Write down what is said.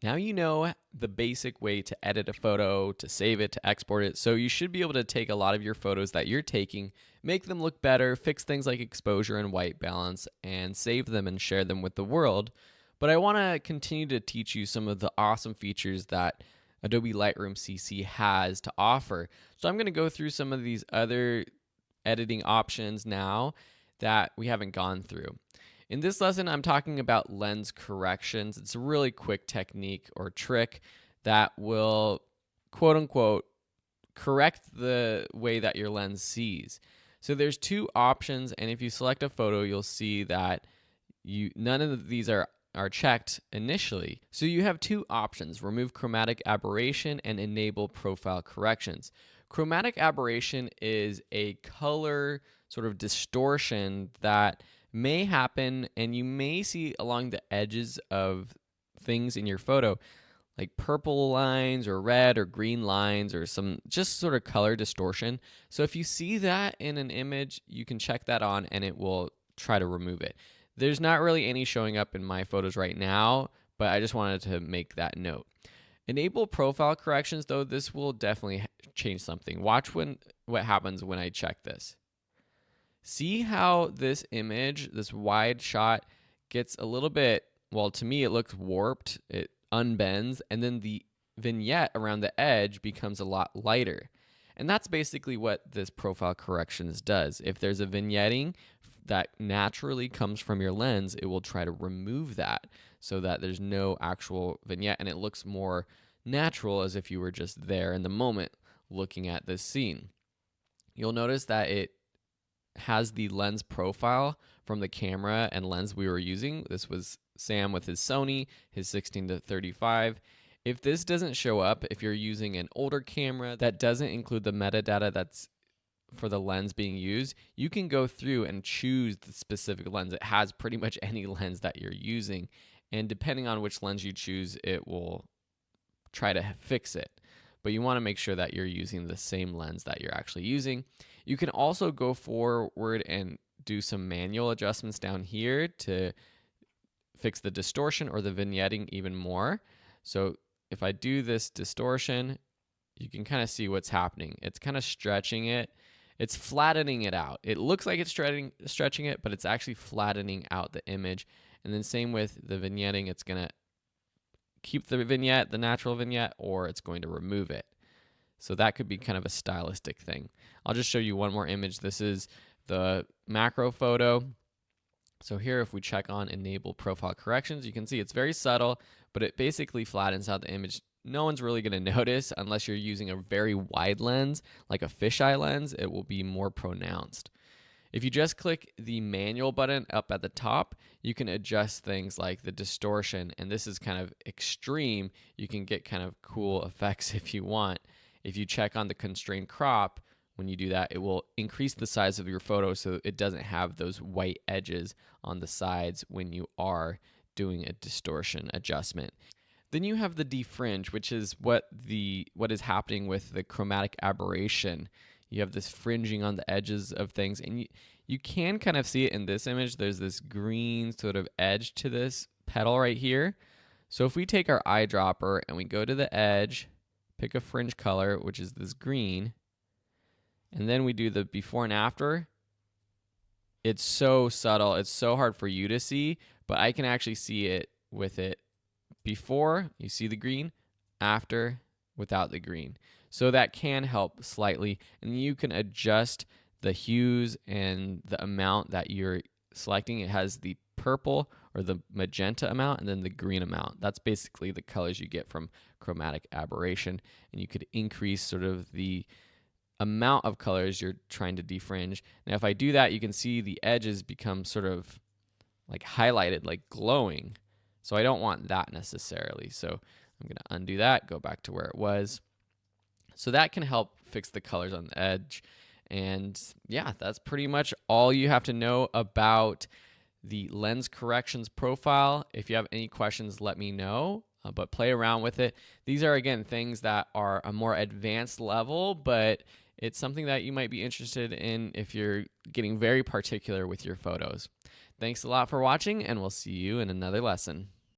Now you know the basic way to edit a photo, to save it, to export it. So you should be able to take a lot of your photos that you're taking, make them look better, fix things like exposure and white balance, and save them and share them with the world. But I want to continue to teach you some of the awesome features that Adobe Lightroom CC has to offer. So I'm going to go through some of these other editing options now that we haven't gone through. In this lesson, I'm talking about lens corrections. It's a really quick technique or trick that will, quote unquote, correct the way that your lens sees. So there's two options, and if you select a photo, you'll see that none of these are checked initially. So you have two options: remove chromatic aberration and enable profile corrections. Chromatic aberration is a color sort of distortion that may happen, and you may see along the edges of things in your photo, like purple lines or red or green lines or some just sort of color distortion. So if you see that in an image, you can check that on and it will try to remove it. There's not really any showing up in my photos right now, but I just wanted to make that note. Enable profile corrections, though, this will definitely change something. Watch what happens when I check this. See how this image, this wide shot, gets a little bit, well, to me it looks warped, it unbends, and then the vignette around the edge becomes a lot lighter. And that's basically what this profile corrections does. If there's a vignetting that naturally comes from your lens, it will try to remove that so that there's no actual vignette and it looks more natural, as if you were just there in the moment looking at this scene. You'll notice that it has the lens profile from the camera and lens we were using. This was Sam with his Sony, his 16-35. If this doesn't show up, if you're using an older camera that doesn't include the metadata that's for the lens being used, you can go through and choose the specific lens. It has pretty much any lens that you're using, and depending on which lens you choose, it will try to fix it. But you want to make sure that you're using the same lens that you're actually using. You can also go forward and do some manual adjustments down here to fix the distortion or the vignetting even more. So if I do this distortion, you can kind of see what's happening. It's kind of stretching it. It's flattening it out. It looks like it's stretching it, but it's actually flattening out the image. And then same with the vignetting. It's going to keep the vignette, the natural vignette, or it's going to remove it. So that could be kind of a stylistic thing. I'll just show you one more image. This is the macro photo. So here, if we check on enable profile corrections, you can see it's very subtle, but it basically flattens out the image. No one's really going to notice unless you're using a very wide lens, like a fisheye lens. It will be more pronounced. If you just click the manual button up at the top, you can adjust things like the distortion, and this is kind of extreme. You can get kind of cool effects if you want. If you check on the constrained crop, when you do that, it will increase the size of your photo so it doesn't have those white edges on the sides when you are doing a distortion adjustment. Then you have the defringe, which is what is happening with the chromatic aberration. You have this fringing on the edges of things, and you can kind of see it in this image. There's this green sort of edge to this petal right here. So if we take our eyedropper and we go to the edge, pick a fringe color, which is this green, and then we do the before and after, it's so subtle. It's so hard for you to see, but I can actually see it with it. Before, you see the green, after, without the green. So that can help slightly, and you can adjust the hues and the amount that you're selecting. It has the purple or the magenta amount and then the green amount. That's basically the colors you get from chromatic aberration, and you could increase sort of the amount of colors you're trying to defringe. Now if I do that, you can see the edges become sort of like highlighted, like glowing. So I don't want that necessarily. So I'm going to undo that, go back to where it was. So that can help fix the colors on the edge. And yeah, that's pretty much all you have to know about the lens corrections profile. If you have any questions, let me know, but play around with it. These are, again, things that are a more advanced level, but it's something that you might be interested in if you're getting very particular with your photos. Thanks a lot for watching, and we'll see you in another lesson.